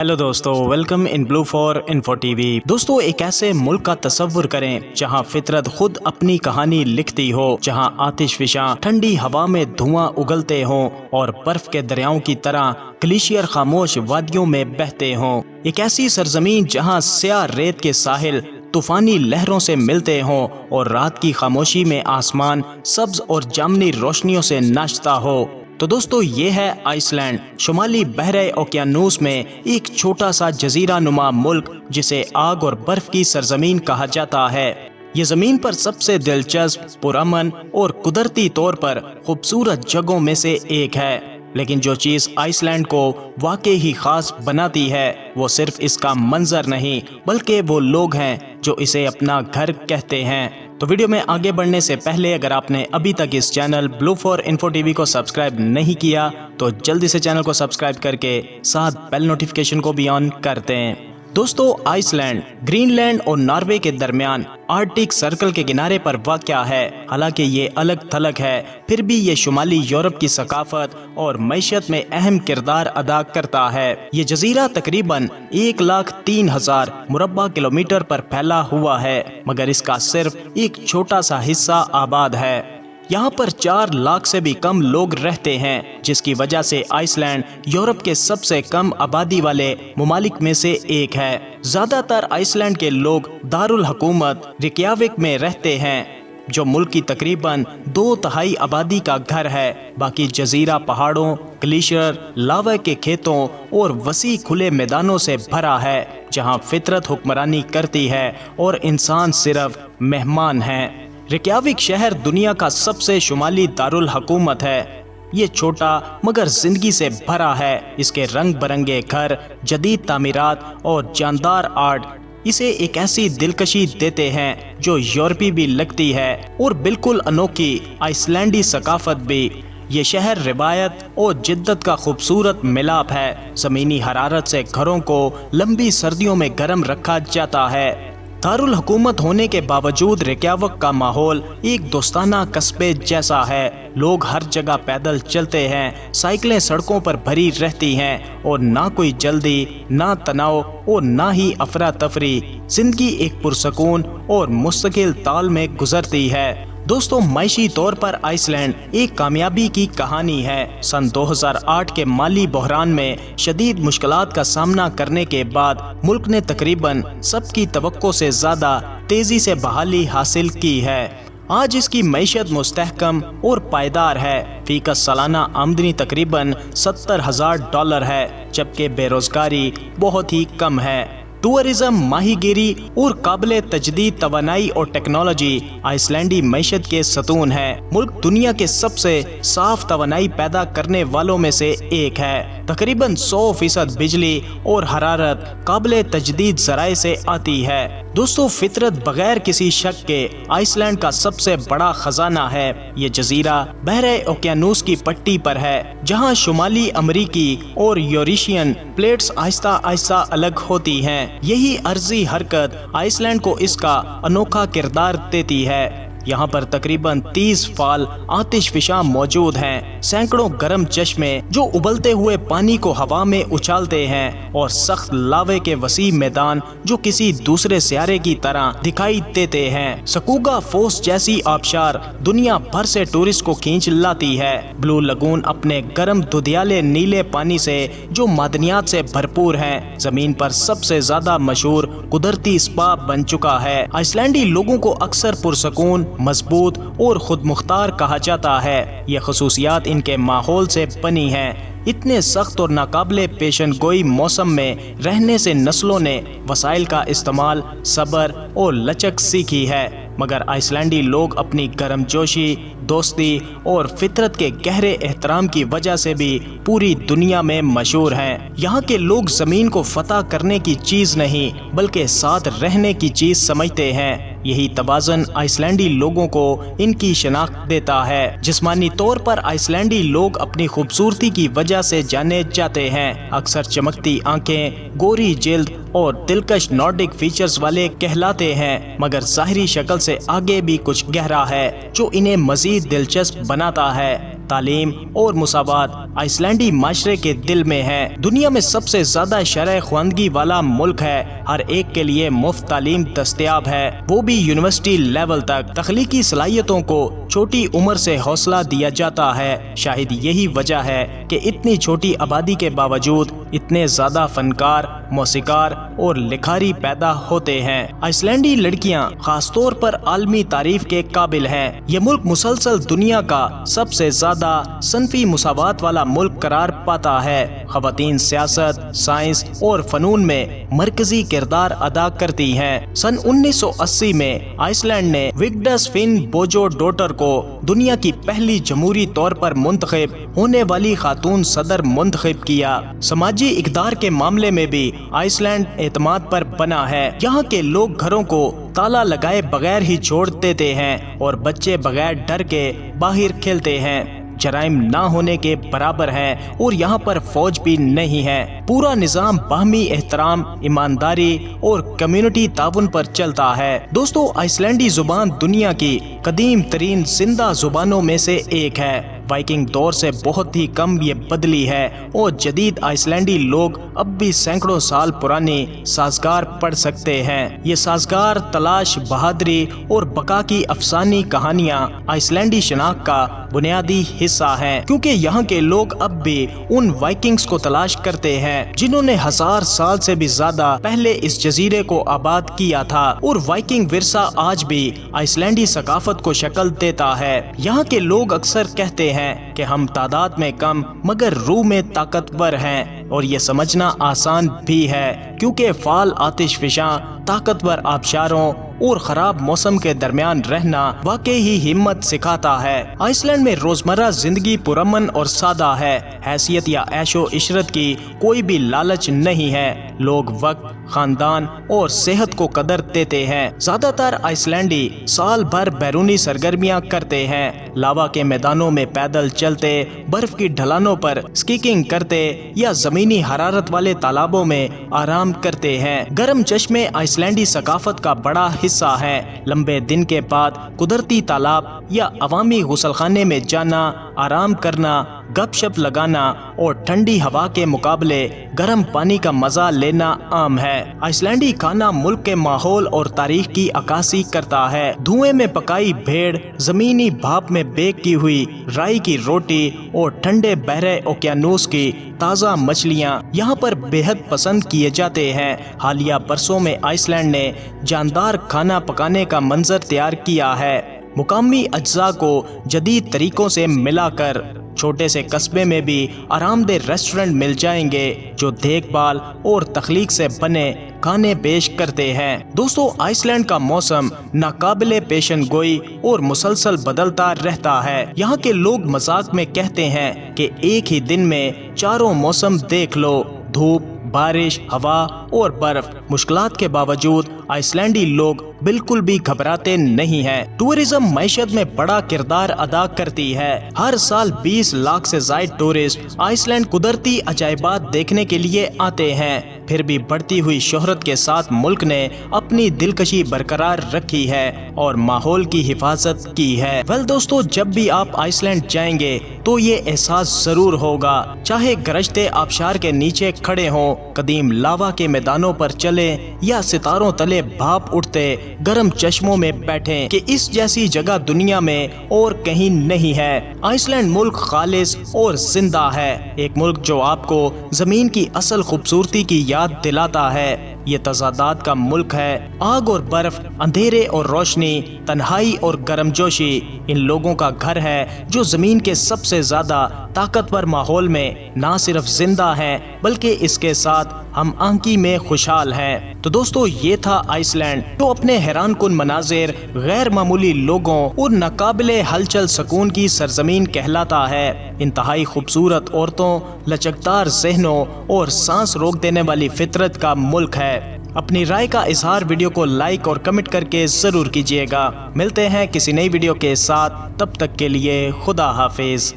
Hello दोस्तों, welcome in blue for info TV. दोस्तों, एक ऐसे मुल्क का तसव्वुर करें जहां फितरत खुद अपनी कहानी लिखती हो, जहां आतिशफिशां ठंडी हवा में धुआं उगलते हों और बर्फ के दरियाओं की तरह ग्लेशियर खामोश वादियों में बहते हों। एक ऐसी सरजमीन जहां स्याह रेत के साहिल तूफानी लहरों से मिलते हों और रात की खामोशी में आसमान सब्ज और जामनी रोशनियों से नाचता हो। तो दोस्तों, ये है आइसलैंड, शुमाली बहरे ओकियानूस में एक छोटा सा जजीरा नुमा मुल्क जिसे आग और बर्फ की सरजमीन कहा जाता है। ये जमीन पर सबसे दिलचस्प, पुरअमन और कुदरती तौर पर खूबसूरत जगहों में से एक है। लेकिन जो चीज़ आइसलैंड को वाकई ही खास बनाती है वो सिर्फ इसका मंजर नहीं बल्कि वो लोग हैं जो इसे अपना घर कहते हैं। तो वीडियो में आगे बढ़ने से पहले अगर आपने अभी तक इस channel blue for info TV को सब्सक्राइब नहीं किया तो जल्दी से चैनल को सब्सक्राइब करके साथ बेल नोटिफिकेशन को भी ऑन कर दें। दोस्तों, आइसलैंड ग्रीनलैंड और नॉर्वे के दरमियान आर्कटिक सर्कल के किनारे पर वाक़या है। हालांकि ये अलग थलग है, फिर भी ये शुमाली यूरोप की सकाफत और मईशत में अहम किरदार अदा करता है। ये जजीरा तकरीबन 1,03,000 मुरब्बा किलोमीटर पर फैला हुआ है, मगर इसका सिर्फ एक छोटा सा हिस्सा आबाद है। यहाँ पर 4 लाख से भी कम लोग रहते हैं, जिसकी वजह से आइसलैंड यूरोप के सबसे कम आबादी वाले ममालिक में से एक है। ज्यादातर आइसलैंड के लोग दारुल हुकूमत रिकयाविक में रहते हैं, जो मुल्क की तकरीबन 2/3 आबादी का घर है। बाकी जजीरा पहाड़ों, ग्लेशियर, लावा के खेतों और वसी खुले मैदानों से भरा है, जहाँ फितरत हुक्मरानी करती है और इंसान सिर्फ मेहमान हैं। रिकयाविक शहर दुनिया का सबसे शुमाली दारुल हुकूमत है। ये छोटा मगर जिंदगी से भरा है। इसके रंग बरंगे घर, जदीद तामीरात और जानदार आर्ट इसे एक ऐसी दिलकशी देते हैं जो यूरोपी भी लगती है और बिल्कुल अनोखी आइसलैंडी सकाफत भी। ये शहर रिवायत और जिद्दत का खूबसूरत मिलाप है। ज़मीनी हरारत से घरों को लंबी सर्दियों में गर्म रखा जाता है। दारुल हुकूमत होने के बावजूद रिकयाविक का माहौल एक दोस्ताना कस्बे जैसा है। लोग हर जगह पैदल चलते हैं, साइकिलें सड़कों पर भरी रहती हैं और ना कोई जल्दी, ना तनाव और ना ही अफरा तफरी। जिंदगी एक पुरसकून और मुस्तकिल ताल में गुजरती है। दोस्तों, मायशी तौर पर आइसलैंड एक कामयाबी की कहानी है। सन 2008 के माली बहरान में शदीद मुश्किलात का सामना करने के बाद मुल्क ने तकरीबन सबकी तवक्को से ज्यादा तेजी से बहाली हासिल की है। आज इसकी मईशत मुस्तहकम और पायदार है। फीकस सालाना आमदनी तकरीबन $70,000 है, जबकि बेरोजगारी बहुत ही कम है। टूरिज्म, माहीगीरी और काबिल तजदीद तवानाई और टेक्नोलॉजी आइसलैंडी मईशत के सतून है। मुल्क दुनिया के सबसे साफ तवानाई पैदा करने वालों में से एक है। तकरीबन 100% बिजली और हरारत काबिल तजदीद ज़राए से आती है। दोस्तों, फितरत बगैर किसी शक के आइसलैंड का सबसे बड़ा खजाना है। ये जजीरा बहरे ओकियानूस की पट्टी पर है, जहाँ शुमाली अमरीकी और यूरेशियन प्लेट्स आहिस्ता आहिस्ता अलग होती हैं। यही अर्जी हरकत आइसलैंड को इसका अनोखा किरदार देती है। यहाँ पर तकरीबन 30 फाल आतिशफिशां मौजूद हैं, सैकड़ों गर्म चश्मे जो उबलते हुए पानी को हवा में उछालते हैं और सख्त लावे के वसी मैदान जो किसी दूसरे सियारे की तरह दिखाई देते हैं। सकूगा फोस जैसी आबशार दुनिया भर से टूरिस्ट को खींच लाती है। ब्लू लगून अपने गर्म दुधियाले नीले पानी से जो मादनियात से भरपूर हैं, जमीन पर सबसे ज्यादा मशहूर कुदरती स्पा बन चुका है। आइसलैंडी लोगों को अक्सर पुरसकून, मजबूत और खुद मुख्तार कहा जाता है। ये खसूसियात इनके माहौल से बनी हैं। इतने सख्त और नाकाबिले पेशन गोई मौसम में रहने से नस्लों ने वसाइल का इस्तेमाल, सब्र और लचक सीखी है। मगर आइसलैंडी लोग अपनी गर्मजोशी, दोस्ती और फितरत के गहरे एहतराम की वजह से भी पूरी दुनिया में मशहूर हैं। यहाँ के लोग जमीन को फतह करने की चीज नहीं बल्कि साथ रहने की चीज समझते हैं। यही तवाज़ुन आइसलैंडी लोगों को इनकी शनाख्त देता है। जिस्मानी तौर पर आइसलैंडी लोग अपनी खूबसूरती की वजह से जाने जाते हैं। अक्सर चमकती आंखें, गोरी जिल्द और दिलकश नॉर्डिक फीचर्स वाले कहलाते हैं, मगर ज़ाहिरी शक्ल से आगे भी कुछ गहरा है जो इन्हें मजीद दिलचस्प बनाता है। تعلیم اور مساوات آئس لینڈی معاشرے کے دل میں ہے۔ دنیا میں سب سے زیادہ شرح خواندگی والا ملک ہے، ہر ایک کے لیے مفت تعلیم دستیاب ہے، وہ بھی یونیورسٹی لیول تک۔ تخلیقی صلاحیتوں کو چھوٹی عمر سے حوصلہ دیا جاتا ہے، شاید یہی وجہ ہے کہ اتنی چھوٹی آبادی کے باوجود اتنے زیادہ فنکار، موسیقار اور لکھاری پیدا ہوتے ہیں۔ آئس لینڈی لڑکیاں خاص طور پر عالمی تعریف کے قابل ہیں۔ یہ ملک مسلسل دنیا کا سب سے زیادہ صنفی مساوات والا ملک قرار پاتا ہے۔ خواتین سیاست، سائنس اور فنون میں مرکزی کردار ادا کرتی ہیں۔ سن 1980 میں آئس لینڈ نے وگڈس فن بوجو ڈوٹر کو دنیا کی پہلی جمہوری طور پر منتخب ہونے والی خاتون صدر منتخب کیا۔ سماجی اقدار کے معاملے میں بھی آئس لینڈ اعتماد پر بنا ہے۔ یہاں کے لوگ گھروں کو تالا لگائے بغیر ہی چھوڑ دیتے ہیں اور بچے بغیر ڈر کے باہر کھیلتے ہیں۔ جرائم نہ ہونے کے برابر ہیں اور یہاں پر فوج بھی نہیں ہے۔ پورا نظام باہمی احترام، ایمانداری اور کمیونٹی تعاون پر چلتا ہے۔ دوستو، آئس لینڈی زبان دنیا کی قدیم ترین زندہ زبانوں میں سے ایک ہے۔ وائکنگ دور سے بہت ہی کم یہ بدلی ہے اور جدید آئس لینڈی لوگ اب بھی سینکڑوں سال پرانی سازگار پڑھ سکتے ہیں۔ یہ سازگار تلاش، بہادری اور بقا کی افسانوی کہانیاں آئس لینڈی شناخت کا بنیادی حصہ ہیں، کیونکہ یہاں کے لوگ اب بھی ان وائکنگز کو تلاش کرتے ہیں جنہوں نے 1000 سال سے بھی زیادہ پہلے اس جزیرے کو آباد کیا تھا، اور وائکنگ ورثہ آج بھی آئس لینڈی ثقافت کو شکل دیتا ہے۔ یہاں کے لوگ اکثر کہتے ہیں کہ ہم تعداد میں کم مگر روح میں طاقتور ہیں، اور یہ سمجھنا آسان بھی ہے کیونکہ فعال آتش فشاں، طاقتور آبشاروں اور خراب موسم کے درمیان رہنا واقعی ہی ہمت سکھاتا ہے۔ آئس لینڈ میں روزمرہ زندگی پرامن اور سادہ ہے۔ حیثیت یا عیش و عشرت کی کوئی بھی لالچ نہیں ہے۔ لوگ وقت، خاندان اور صحت کو قدر دیتے ہیں۔ زیادہ تر آئس لینڈی سال بھر بیرونی سرگرمیاں کرتے ہیں، لاوا کے میدانوں میں پیدل چلتے، برف کی ڈھلانوں پر اسکیئنگ کرتے یا زمینی حرارت والے تالابوں میں آرام کرتے ہیں۔ گرم چشمے آئس لینڈی ثقافت کا بڑا حصہ ہے۔ لمبے دن کے بعد قدرتی تالاب یا عوامی غسل خانے میں جانا، آرام کرنا، گپ شپ لگانا اور ٹھنڈی ہوا کے مقابلے گرم پانی کا مزہ لینا عام ہے۔ آئس لینڈی کھانا ملک کے ماحول اور تاریخ کی عکاسی کرتا ہے۔ دھوئیں میں پکائی بھیڑ، زمینی بھاپ میں بیک کی ہوئی رائی کی روٹی اور ٹھنڈے بحرے اوقیانوس کی تازہ مچھلیاں یہاں پر بے حد پسند کیے جاتے ہیں۔ حالیہ برسوں میں آئس لینڈ نے جاندار کھانا پکانے کا منظر تیار کیا ہے۔ مقامی اجزاء کو جدید طریقوں سے ملا کر چھوٹے سے قصبے میں بھی آرام دہ ریسٹورنٹ مل جائیں گے جو دیکھ بھال اور تخلیق سے بنے کھانے پیش کرتے ہیں۔ دوستو، آئس لینڈ کا موسم ناقابل پیشن گوئی اور مسلسل بدلتا رہتا ہے۔ یہاں کے لوگ مذاق میں کہتے ہیں کہ ایک ہی دن میں چاروں موسم دیکھ لو، دھوپ، بارش، ہوا اور برف۔ مشکلات کے باوجود آئس لینڈی لوگ بالکل بھی گھبراتے نہیں ہیں۔ ٹورزم معیشت میں بڑا کردار ادا کرتی ہے۔ ہر سال 20 لاکھ سے زائد ٹورسٹ آئس لینڈ قدرتی عجائبات دیکھنے کے لیے آتے ہیں۔ پھر بھی بڑھتی ہوئی شہرت کے ساتھ ملک نے اپنی دلکشی برقرار رکھی ہے اور ماحول کی حفاظت کی ہے۔ دوستو، جب بھی آپ آئس لینڈ جائیں گے تو یہ احساس ضرور ہوگا، چاہے گرجتے آبشار کے نیچے کھڑے ہوں، قدیم لاوا کے میدانوں پر چلیں یا ستاروں تلے بھاپ اٹھتے گرم چشموں میں بیٹھیں، کہ اس جیسی جگہ دنیا میں اور کہیں نہیں ہے۔ آئس لینڈ ملک خالص اور زندہ ہے، ایک ملک جو آپ کو زمین کی اصل خوبصورتی کی یاد دلاتا ہے۔ یہ تضادات کا ملک ہے، آگ اور برف، اندھیرے اور روشنی، تنہائی اور گرمجوشی۔ ان لوگوں کا گھر ہے جو زمین کے سب سے زیادہ طاقتور ماحول میں نہ صرف زندہ ہیں بلکہ اس کے ساتھ ہم آہنگی میں خوشحال ہیں۔ تو دوستو، یہ تھا آئس لینڈ، جو اپنے حیران کن مناظر، غیر معمولی لوگوں اور ناقابل ہلچل سکون کی سرزمین کہلاتا ہے۔ انتہائی خوبصورت عورتوں، لچکدار ذہنوں اور سانس روک دینے والی فطرت کا ملک ہے۔ اپنی رائے کا اظہار ویڈیو کو لائک اور کمنٹ کر کے ضرور کیجیے گا۔ ملتے ہیں کسی نئی ویڈیو کے ساتھ، تب تک کے لیے خدا حافظ۔